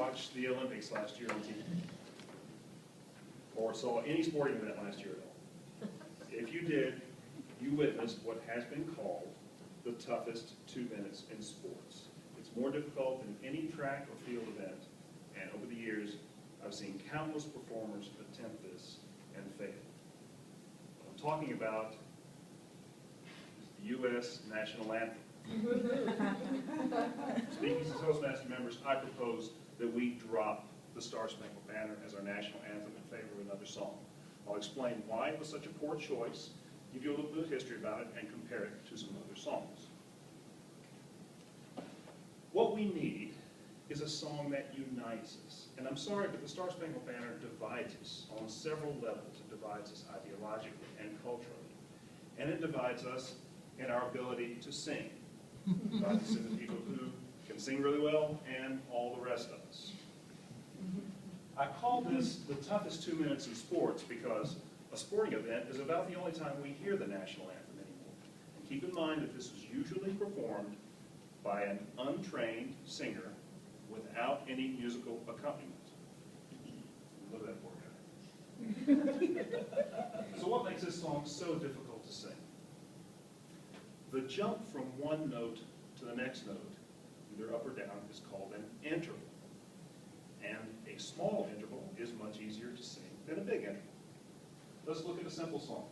watched the Olympics last year on TV? Or saw any sporting event last year at all? If you did, you witnessed what has been called the toughest 2 minutes in sports. It's more difficult than any track or field event, and over the years, I've seen countless performers attempt this and fail. What I'm talking about is the U.S. national anthem. Speaking as Toastmaster members, I propose that we drop the Star-Spangled Banner as our national anthem in favor of another song. I'll explain why it was such a poor choice, give you a little bit of history about it, and compare it to some other songs. What we need is a song that unites us. And I'm sorry, but the Star-Spangled Banner divides us on several levels. It divides us ideologically and culturally. And it divides us in our ability to sing. It divides us into people who can sing really well and all the rest of us. I call this the toughest 2 minutes in sports because a sporting event is about the only time we hear the national anthem anymore. And keep in mind that this is usually performed by an untrained singer without any musical accompaniment. Look at that poor guy. So what makes this song so difficult to sing? The jump from one note to the next note, either up or down, is called an interval. And a small interval is much easier to sing than a big interval. Let's look at a simple song.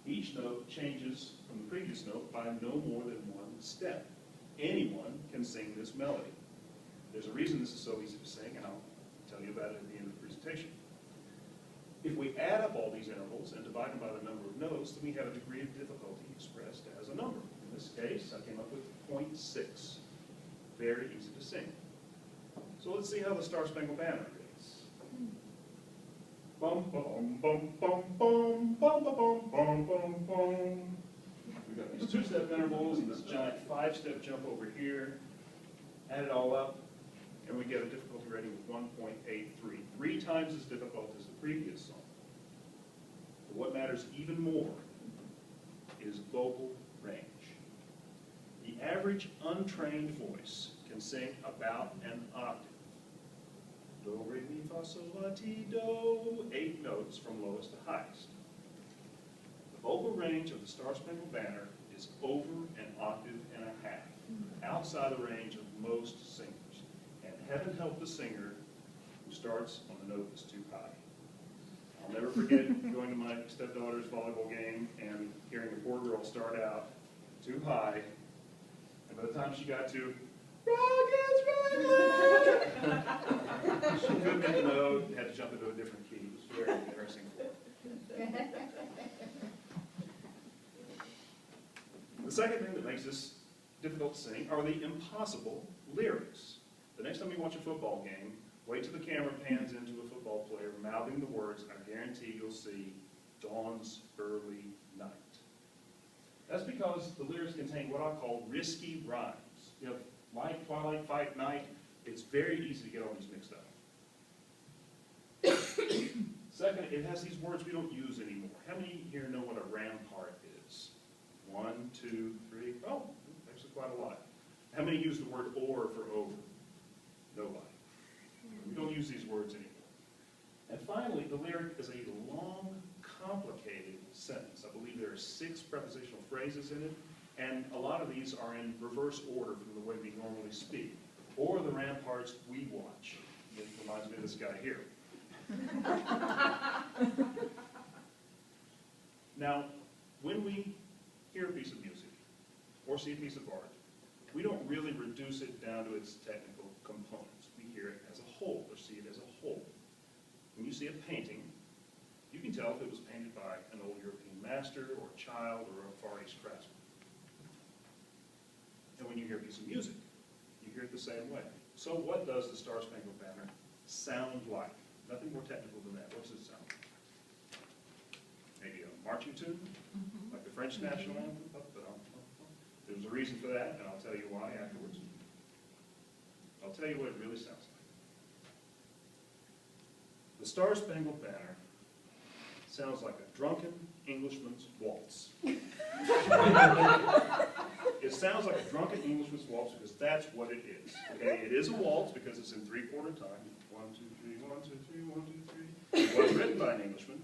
Each note changes from the previous note by no more than one step. Anyone can sing this melody. There's a reason this is so easy to sing, and I'll tell you about it at the end of the presentation. If we add up all these intervals and divide them by the number of notes, then we have a degree of difficulty expressed as a number. In this case, I came up with 0.6. Very easy to sing. So let's see how the Star-Spangled Banner is. Bum, bum, bum, bum, bum, bum, bum, bum, bum, bum. We've got these 2-step intervals and this giant 5-step jump over here. Add it all up, and we get a difficulty rating of 1.83, 3 times as difficult as the previous song. But what matters even more is vocal range. The average untrained voice can sing about an octave. Do, re, mi, fa, sol, la, ti, do, 8 notes from lowest to highest. The vocal range of the Star-Spangled Banner is over an octave and a half, outside the range of most singers. And heaven help the singer who starts on the note that's too high. I'll never forget going to my stepdaughter's volleyball game and hearing a poor girl start out too high, and by the time she got to Rockets, Rockets, she couldn't hit the note, had to jump into a different key. It was very embarrassing for her. The second thing that makes this difficult to sing are the impossible lyrics. The next time you watch a football game, wait till the camera pans into a football player mouthing the words, I guarantee you'll see dawn's early night. That's because the lyrics contain what I call risky rhymes. You have light, twilight, fight, night. It's very easy to get all these mixed up. Second, it has these words we don't use anymore. How many here know what a rampart is? 1, 2, 3. Oh, actually quite a lot. How many use the word or for over? Nobody. We don't use these words anymore. And finally, the lyric is a long, complicated sentence. I believe there are 6 prepositional phrases in it, and a lot of these are in reverse order from the way we normally speak, or the ramparts we watch. It reminds me of this guy here. Now, when we hear a piece of music or see a piece of art, we don't really reduce it down to its technical components. We hear it as a whole, or see it as a whole. When you see a painting, you can tell if it was painted by an old European master, or a child, or a Far East craftsman. And when you hear a piece of music, you hear it the same way. So what does the Star-Spangled Banner sound like? Nothing more technical than that. What does it sound like? Maybe a marching tune, like the French national anthem? There's a reason for that, and I'll tell you why afterwards. I'll tell you what it really sounds like. The Star-Spangled Banner sounds like a drunken Englishman's waltz. It sounds like a drunken Englishman's waltz because that's what it is. Okay? It is a waltz because it's in 3/4 time. 1, 2, 3, 1, 2, 3, 1, 2, 3. It was written by an Englishman,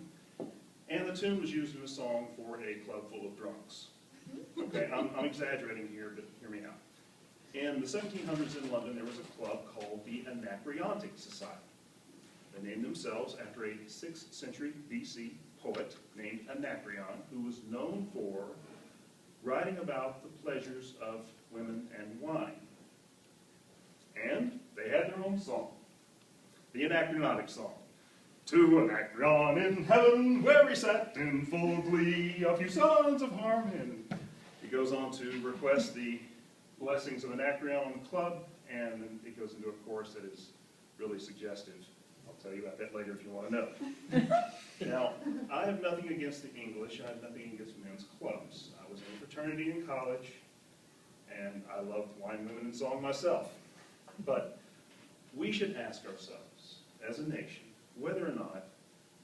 and the tune was used in a song for a club full of drunks. Okay, I'm exaggerating here, but hear me out. In the 1700s in London, there was a club called the Anacreontic Society. They named themselves after a 6th century BC poet named Anacreon, who was known for writing about the pleasures of women and wine. And they had their own song, the Anacreontic song. To Anacreon in heaven, where he sat in full glee, a few sons of Harmon. He goes on to request the blessings of Anacreon club, and then it goes into a chorus that is really suggestive. I'll tell you about that later if you want to know. Now, I have nothing against the English. I have nothing against men's clubs. I was in a fraternity in college, and I loved wine, women, and song myself. But we should ask ourselves, as a nation, whether or not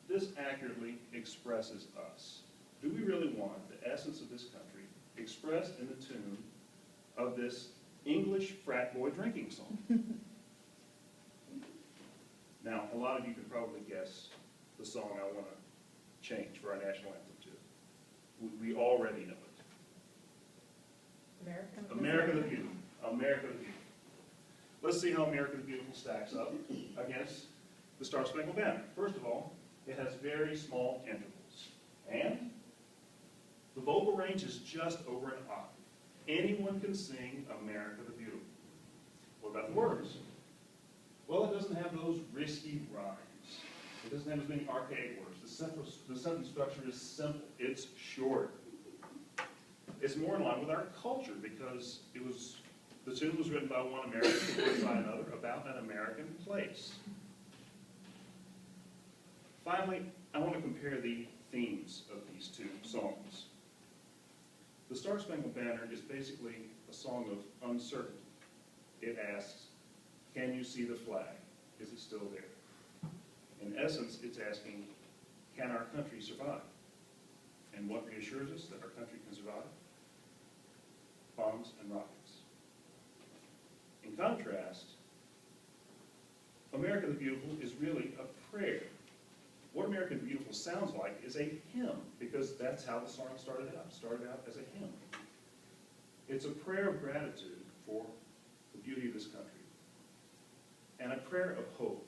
this accurately expresses us. Do we really want the essence of this country expressed in the tune of this English frat boy drinking song? Now, a lot of you can probably guess the song I want to change for our national anthem to. We already know it. America the Beautiful. America the Beautiful. Let's see how America the Beautiful stacks up against the Star-Spangled Banner. First of all, it has very small intervals. And the vocal range is just over an octave. Anyone can sing America the Beautiful. What about the words? Well, it doesn't have those risky rhymes. It doesn't have as many archaic words. The sentence structure is simple. It's short. It's more in line with our culture because the tune was written by one American and written by another about an American place. Finally, I want to compare the themes of these two songs. The Star-Spangled Banner is basically a song of uncertainty. It asks, can you see the flag? Is it still there? In essence, it's asking, can our country survive? And what reassures us that our country can survive? Bombs and rockets. In contrast, America the Beautiful is really a prayer. What America the Beautiful sounds like is a hymn, because that's how the song started out. It started out as a hymn. It's a prayer of gratitude for the beauty of this country, and a prayer of hope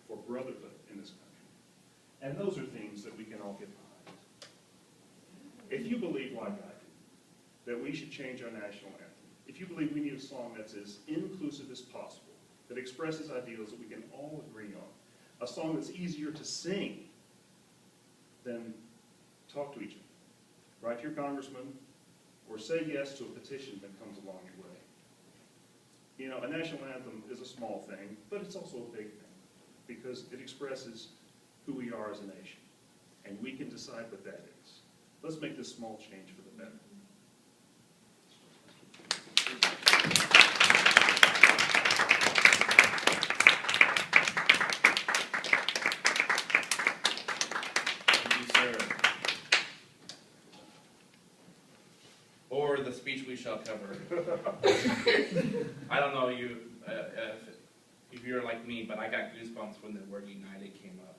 for brotherhood in this country. And those are things that we can all get behind. If you believe, like I do, that we should change our national anthem, if you believe we need a song that's as inclusive as possible, that expresses ideals that we can all agree on, a song that's easier to sing, then talk to each other. Write to your congressman, or say yes to a petition that comes along your way. You know, a national anthem is a small thing, but it's also a big thing, because it expresses who we are as a nation, and we can decide what that is. Let's make this small change for the better. Or the speech we shall cover. I don't know you if you're like me, but I got goosebumps when the word united came up.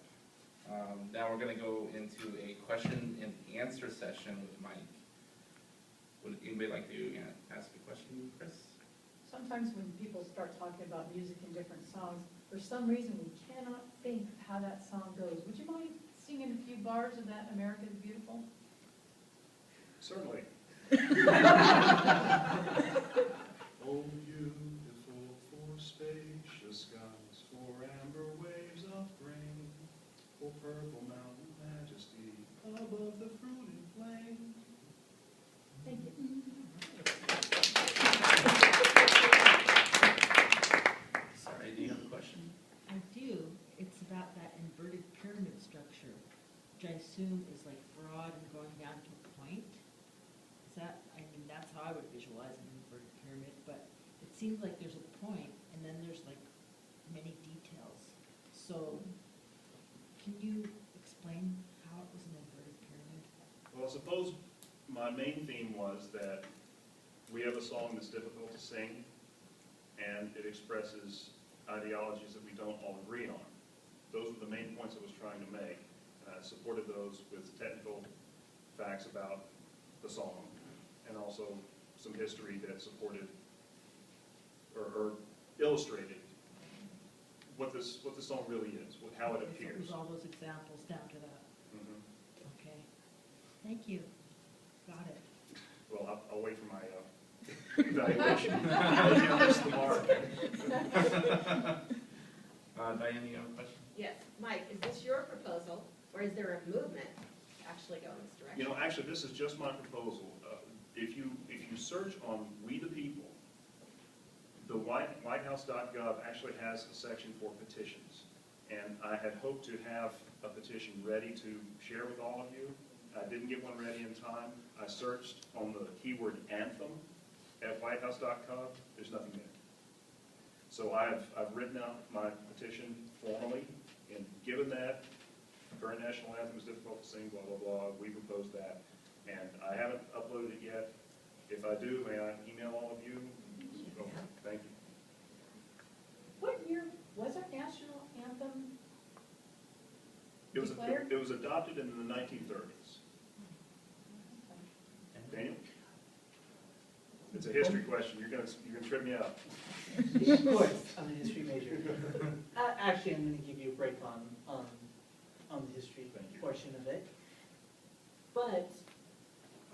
Now we're going to go into a question and answer session with Mike. Would anybody like to ask a question, Chris? Sometimes when people start talking about music and different songs, for some reason we cannot think of how that song goes. Would you mind singing a few bars of that America the Beautiful? Certainly. Oh, beautiful for spacious skies, for amber waves of grain, for purple mountain majesty above the fruited plain. Thank you. Sorry, do you have a question? I do. It's about that inverted pyramid structure, which I assume is like broad and going down to a point. Is that, I mean, that's how I would visualize an inverted pyramid, but it seems like there's a point and then there's like many details. So can you explain how it was an inverted pyramid? suppose my main theme was that we have a song that's difficult to sing, and it expresses ideologies that we don't all agree on. Those were the main points I was trying to make, and I supported those with technical facts about the song, and also some history that supported or illustrated what the song really is, how it Okay, so it appears. was all those examples down to that. Mhm. Okay. Thank you. Got it. Well, I'll wait for my evaluation. I'll give this the mark. Diane, you have a question? Yes, Mike, is this your proposal, or is there a movement to actually go in this direction? You know, actually, this is just my proposal. If you search on We the People, the whitehouse.gov actually has a section for petitions. And I had hoped to have a petition ready to share with all of you. I didn't get one ready in time. I searched on the keyword anthem at whitehouse.gov. There's nothing there. So I've written out my petition formally, and given that current national anthem is difficult to sing, blah, blah, blah, we proposed that. And I haven't uploaded it yet. If I do, may I email all of you? Okay, thank you. What year was our national anthem? It was, Declared? it was adopted in the 1930s. Daniel? It's a history question. You're gonna trip me up. Of course, I'm a history major. Actually, I'm going to give you a break on the history Thank you. portion of it. But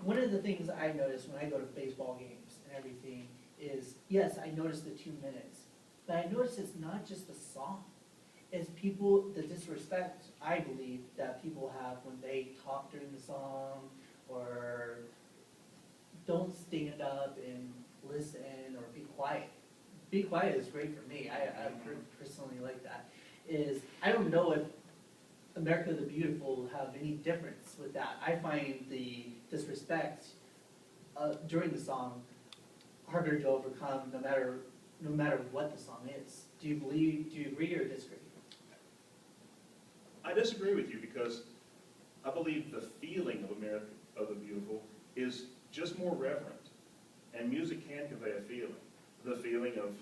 one of the things I notice when I go to baseball games and everything is, yes, I notice the 2 minutes, but I notice it's not just the song. It's people, the disrespect, I believe, that people have when they talk during the song or don't stand up and listen or be quiet. Be quiet is great for me. I personally like that. I don't know if America the Beautiful have any difference with that. I find the disrespect during the song harder to overcome no matter what the song is. Do you agree or disagree? I disagree with you because I believe the feeling of America of the Beautiful is just more reverent. And music can convey a feeling. The feeling of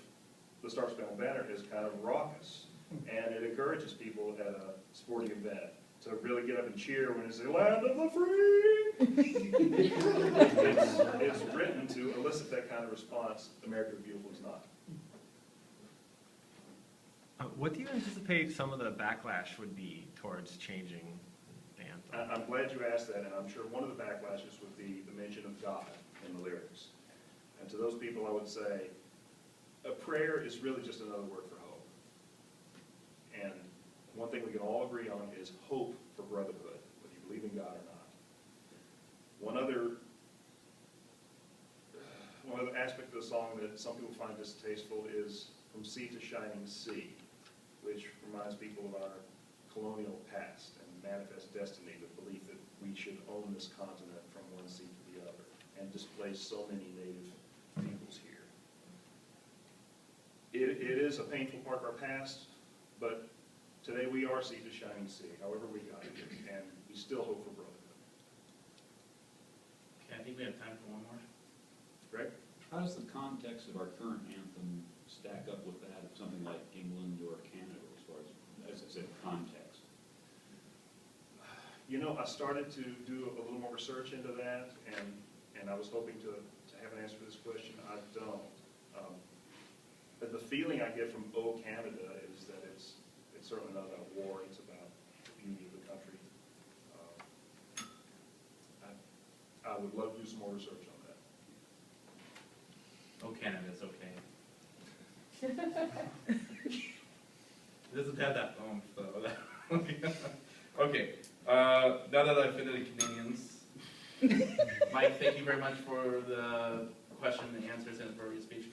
the Star-Spangled Banner is kind of raucous, and it encourages people at a sporting event to really get up and cheer when it's the land of the free. It's written to elicit that kind of response. America the Beautiful is not. What do you anticipate some of the backlash would be towards changing the anthem? I'm glad you asked that, and I'm sure one of the backlashes would be the mention of God in the lyrics. And to those people, I would say, a prayer is really just another word for hope. And one thing we can all agree on is hope for brotherhood, whether you believe in God or not. One other aspect of the song that some people find distasteful is From Sea to Shining Sea, which reminds people of our colonial past and manifest destiny, the belief that we should own this continent from one sea to the other, and displace so many native peoples here. It is a painful part of our past, but today we are sea to shining sea, however we got here, and we still hope for brotherhood. Okay, I think we have time for one more. Greg? How does the context of our current anthem stack up with that of something like England or Canada as far as I said, context? You know, I started to do a little more research into that, and I was hoping to have an answer to this question. I don't. But the feeling I get from O Canada is that it's certainly not about war, it's about the beauty of the country. I would love to do some more research on that. Oh, Canada's okay. It doesn't have that oomph, though. Okay, now that I've been to the Canadians, Mike, thank you very much for the question and answers and for your speech.